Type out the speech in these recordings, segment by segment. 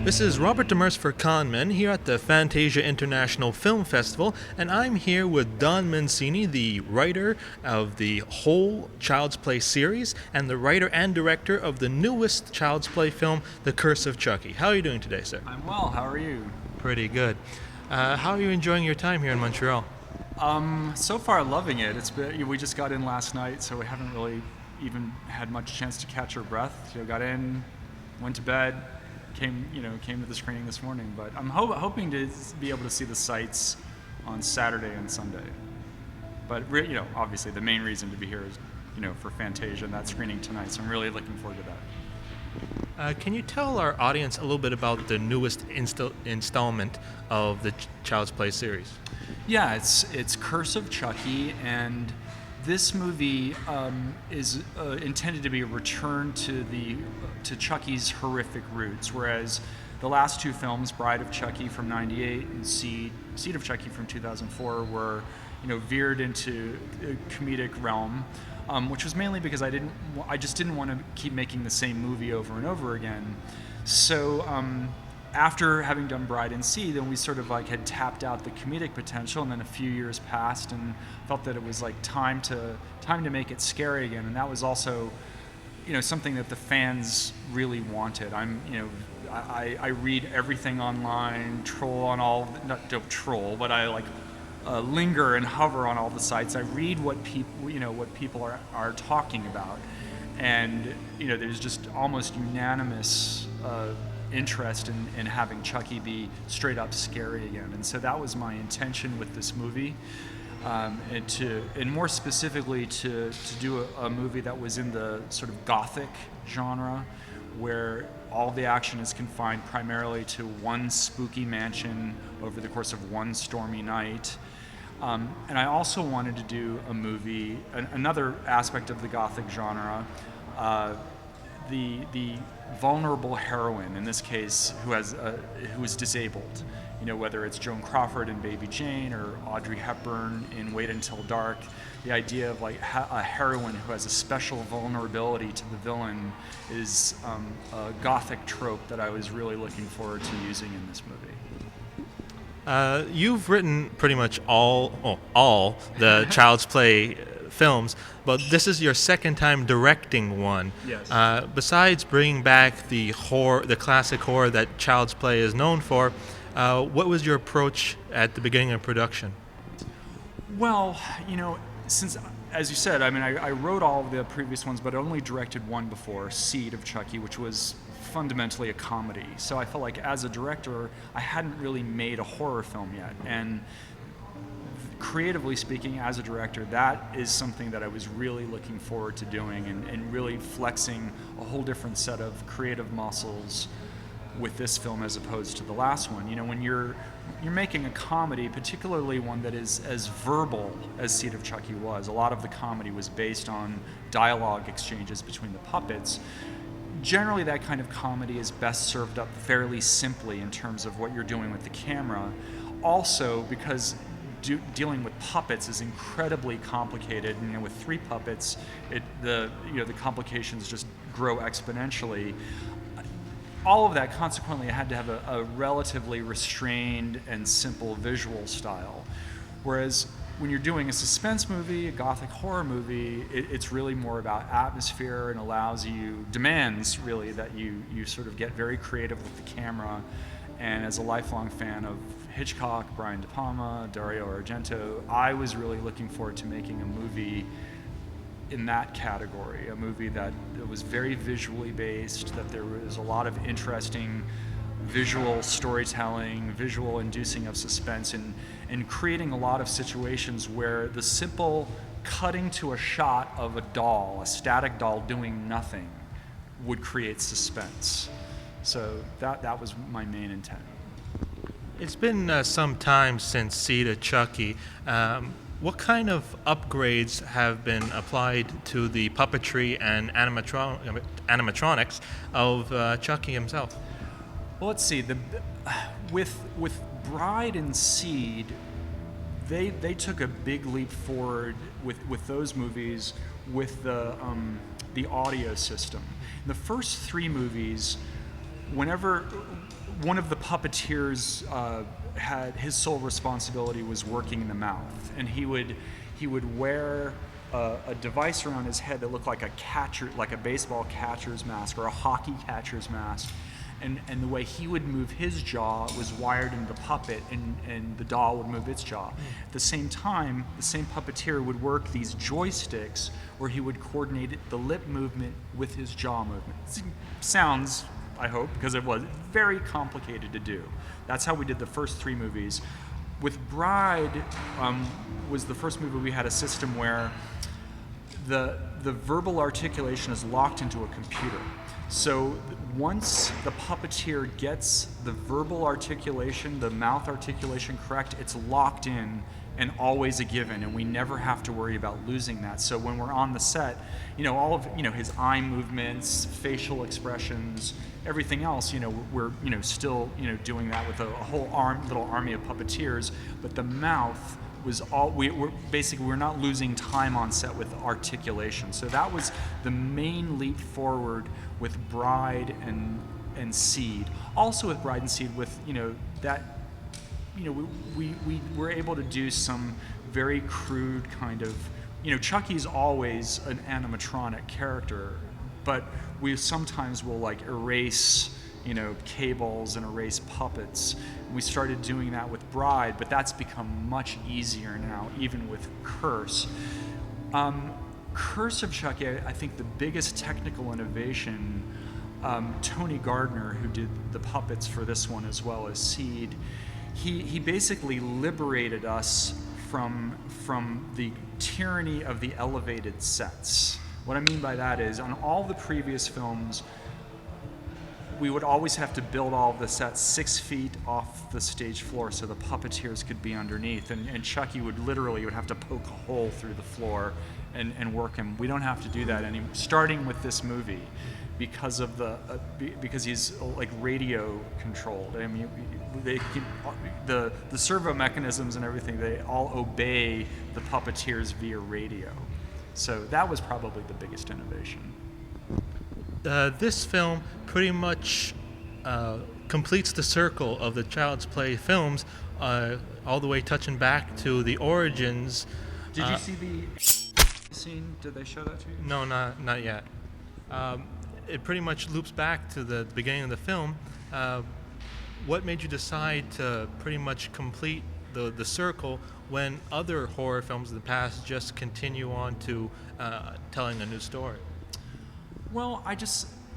This is Robert Demers for Conman here at the Fantasia International Film Festival, and I'm here with Don Mancini, the writer of the whole Child's Play series and the writer and director of the newest Child's Play film, The Curse of Chucky. How are you doing today, sir? I'm well. How are you? Pretty good. How are you enjoying your time here in Montreal? So far, loving it. We just got in last night, so we haven't really even had much chance to catch our breath. Got in, went to bed, came to the screening this morning. But I'm hoping to be able to see the sights on Saturday and Sunday. But obviously, the main reason to be here is for Fantasia and that screening tonight. So I'm really looking forward to that. Can you tell our audience a little bit about the newest installment of the Child's Play series? Yeah, it's Curse of Chucky, and this movie is intended to be a return to Chucky's horrific roots, whereas the last two films, Bride of Chucky from '98 and Seed of Chucky from 2004, were veered into a comedic realm. Which was mainly because I just didn't want to keep making the same movie over and over again. So after having done Bride and Seed, then we sort of had tapped out the comedic potential, and then a few years passed, and felt that it was time to make it scary again, and that was also something that the fans really wanted. I read everything online, don't troll, but I linger and hover on all the sites. I read what people are talking about, and there's just almost unanimous interest in having Chucky be straight up scary again. And so that was my intention with this movie, and more specifically to do a movie that was in the sort of gothic genre, where all the action is confined primarily to one spooky mansion over the course of one stormy night. And I also wanted to do a movie, another aspect of the gothic genre, the vulnerable heroine, in this case, who is disabled. Whether it's Joan Crawford in Baby Jane or Audrey Hepburn in Wait Until Dark, the idea of a heroine who has a special vulnerability to the villain is a gothic trope that I was really looking forward to using in this movie. You've written pretty much all the Child's Play films, but this is your second time directing one. Yes. Besides bringing back the classic horror that Child's Play is known for, what was your approach at the beginning of production? Well, since, as you said, I wrote all of the previous ones, but I only directed one before, Seed of Chucky, which was fundamentally a comedy. So I felt like as a director, I hadn't really made a horror film yet. And creatively speaking, as a director, that is something that I was really looking forward to doing, and really flexing a whole different set of creative muscles with this film as opposed to the last one. When you're making a comedy, particularly one that is as verbal as Seed of Chucky was, a lot of the comedy was based on dialogue exchanges between the puppets. Generally, that kind of comedy is best served up fairly simply in terms of what you're doing with the camera. Also, because dealing with puppets is incredibly complicated, and with three puppets, the complications just grow exponentially. All of that, consequently, I had to have a relatively restrained and simple visual style. Whereas when you're doing a suspense movie, a gothic horror movie, it's really more about atmosphere, and demands really that you sort of get very creative with the camera. And as a lifelong fan of Hitchcock, Brian De Palma, Dario Argento, I was really looking forward to making a movie in that category, a movie that was very visually based, that there was a lot of interesting visual storytelling, visual inducing of suspense, and creating a lot of situations where the simple cutting to a shot of a static doll doing nothing, would create suspense. So that was my main intent. It's been some time since Seed of Chucky. What kind of upgrades have been applied to the puppetry and animatronics of Chucky himself? Well, let's see. With Bride and Seed, they took a big leap forward with those movies with the audio system. In the first three movies, whenever one of the puppeteers had his sole responsibility was working the mouth, and he would wear a device around his head that looked like a baseball catcher's mask or a hockey catcher's mask. And the way he would move his jaw was wired into the puppet, and the doll would move its jaw. At the same time, the same puppeteer would work these joysticks where he would coordinate the lip movement with his jaw movement. It sounds, I hope, because it was very complicated to do. That's how we did the first 3 movies. With Bride was the first movie we had a system where the verbal articulation is locked into a computer. So once the puppeteer gets the verbal articulation, the mouth articulation correct, it's locked in and always a given, and we never have to worry about losing that. So when we're on the set, all of his eye movements, facial expressions, everything else, we're still doing that with a whole little army of puppeteers, but the mouth was we're not losing time on set with articulation. So that was the main leap forward with Bride and Seed. Also with Bride and Seed, with that we were able to do some very crude kind of Chucky's always an animatronic character, but we sometimes will erase cables and erase puppets. We started doing that with Bride, but that's become much easier now, even with Curse. Curse of Chucky, I think the biggest technical innovation, Tony Gardner, who did the puppets for this one as well as Seed, he basically liberated us from the tyranny of the elevated sets. What I mean by that is, on all the previous films, we would always have to build all of the sets 6 feet off the stage floor so the puppeteers could be underneath, and Chucky would have to poke a hole through the floor and work him. We don't have to do that anymore, starting with this movie, because of because he's radio controlled. I mean, the servo mechanisms and everything, they all obey the puppeteers via radio. So that was probably the biggest innovation. This film pretty much completes the circle of the Child's Play films, all the way touching back to the origins. Did you see the scene? Did they show that to you? No, not yet. It pretty much loops back to the beginning of the film. What made you decide to pretty much complete the circle when other horror films in the past just continue on to telling a new story? Well,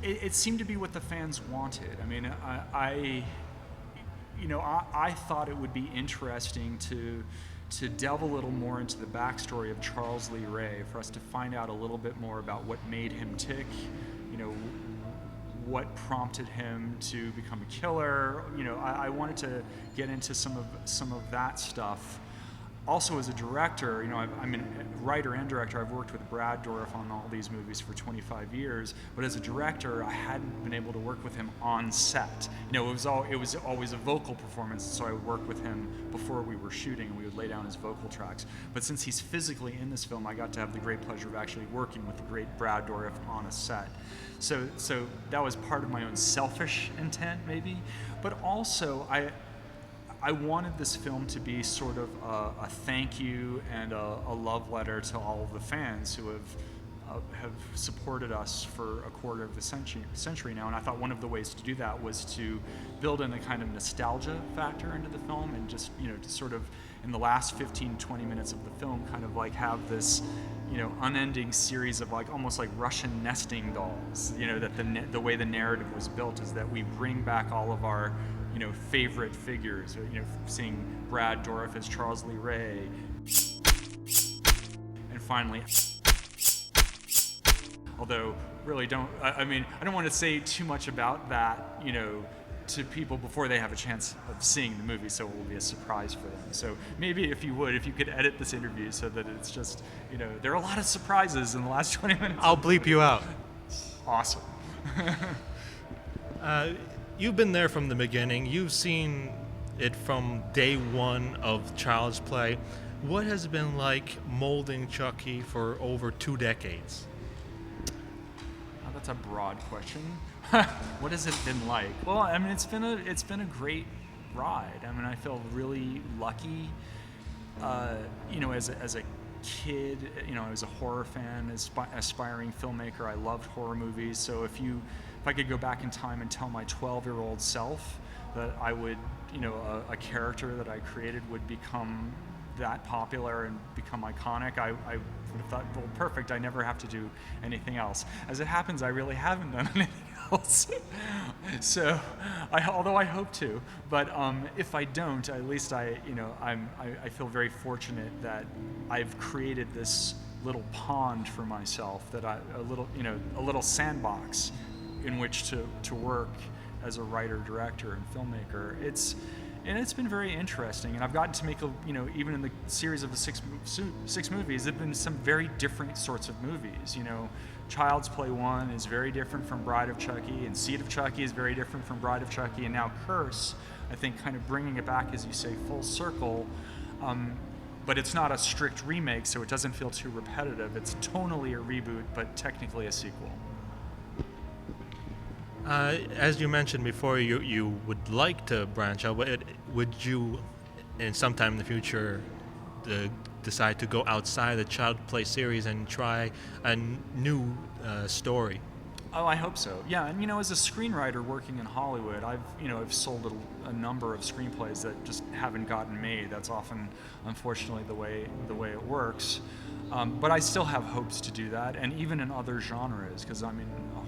it seemed to be what the fans wanted. I mean, I thought it would be interesting to delve a little more into the backstory of Charles Lee Ray, for us to find out a little bit more about what made him tick, what prompted him to become a killer. I wanted to get into some of that stuff. Also, as a director, I'm a writer and director. I've worked with Brad Dourif on all these movies for 25 years. But as a director, I hadn't been able to work with him on set. It was always a vocal performance, so I would work with him before we were shooting, and we would lay down his vocal tracks. But since he's physically in this film, I got to have the great pleasure of actually working with the great Brad Dourif on a set. So that was part of my own selfish intent, maybe. But also, I wanted this film to be sort of a thank you and a love letter to all of the fans who have supported us for a quarter of the century now. And I thought one of the ways to do that was to build in a kind of nostalgia factor into the film, and just to sort of, in the last 15-20 minutes of the film, kind of have this unending series of almost like Russian nesting dolls. That the way the narrative was built is that we bring back all of our favorite figures. Seeing Brad Dourif as Charles Lee Ray, and finally, although really I don't want to say too much about that, to people before they have a chance of seeing the movie, so it will be a surprise for them. So maybe if you could edit this interview so that it's just, there are a lot of surprises in the last 20 minutes. I'll bleep you out. Awesome. You've been there from the beginning. You've seen it from day one of Child's Play. What has it been like molding Chucky for over 2 decades? That's a broad question. What has it been like? Well, I mean, it's been a great ride. I mean, I feel really lucky. As a kid, I was a horror fan, aspiring filmmaker. I loved horror movies. So if I could go back in time and tell my 12-year-old self that I would, a character that I created would become that popular and become iconic, I would have thought, well, perfect. I never have to do anything else. As it happens, I really haven't done anything else. So, although I hope to, but if I don't, at least I feel very fortunate that I've created this little pond for myself, a little sandbox in which to work as a writer, director, and filmmaker. It's been very interesting, and I've gotten to make even in the series of the six movies, there've been some very different sorts of movies. Child's Play 1 is very different from Bride of Chucky, and Seed of Chucky is very different from Bride of Chucky, and now Curse, I think, kind of bringing it back, as you say, full circle. But it's not a strict remake, so it doesn't feel too repetitive. It's tonally a reboot, but technically a sequel. As you mentioned before, you would like to branch out. Would you, in sometime in the future, decide to go outside the Child Play series and try a new story? Oh, I hope so. Yeah, and as a screenwriter working in Hollywood, I've sold a number of screenplays that just haven't gotten made. That's often, unfortunately, the way it works. But I still have hopes to do that, and even in other genres, because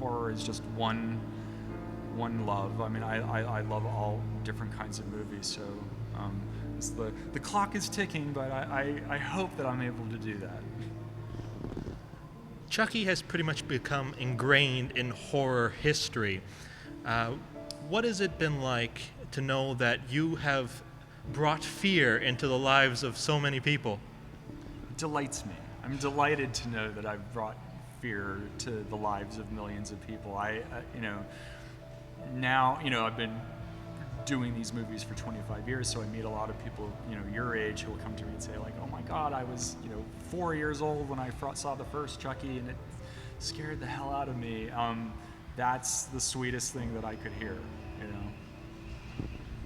horror is just one love. I love all different kinds of movies. So the clock is ticking, but I hope that I'm able to do that. Chucky has pretty much become ingrained in horror history. What has it been like to know that you have brought fear into the lives of so many people? It delights me. I'm delighted to know that I've brought fear to the lives of millions of people. Now, I've been doing these movies for 25 years, so I meet a lot of people, your age, who will come to me and say, like, oh my God, I was, 4 years old when I saw the first Chucky, and it scared the hell out of me. That's the sweetest thing that I could hear,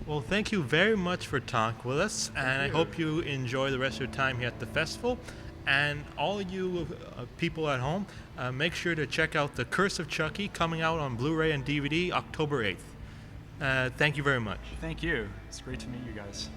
Well, thank you very much for talking with us, and I hope you enjoy the rest of your time here at the festival. And all you people at home, make sure to check out The Curse of Chucky, coming out on Blu-ray and DVD October 8th. Thank you very much. Thank you. It's great to meet you guys.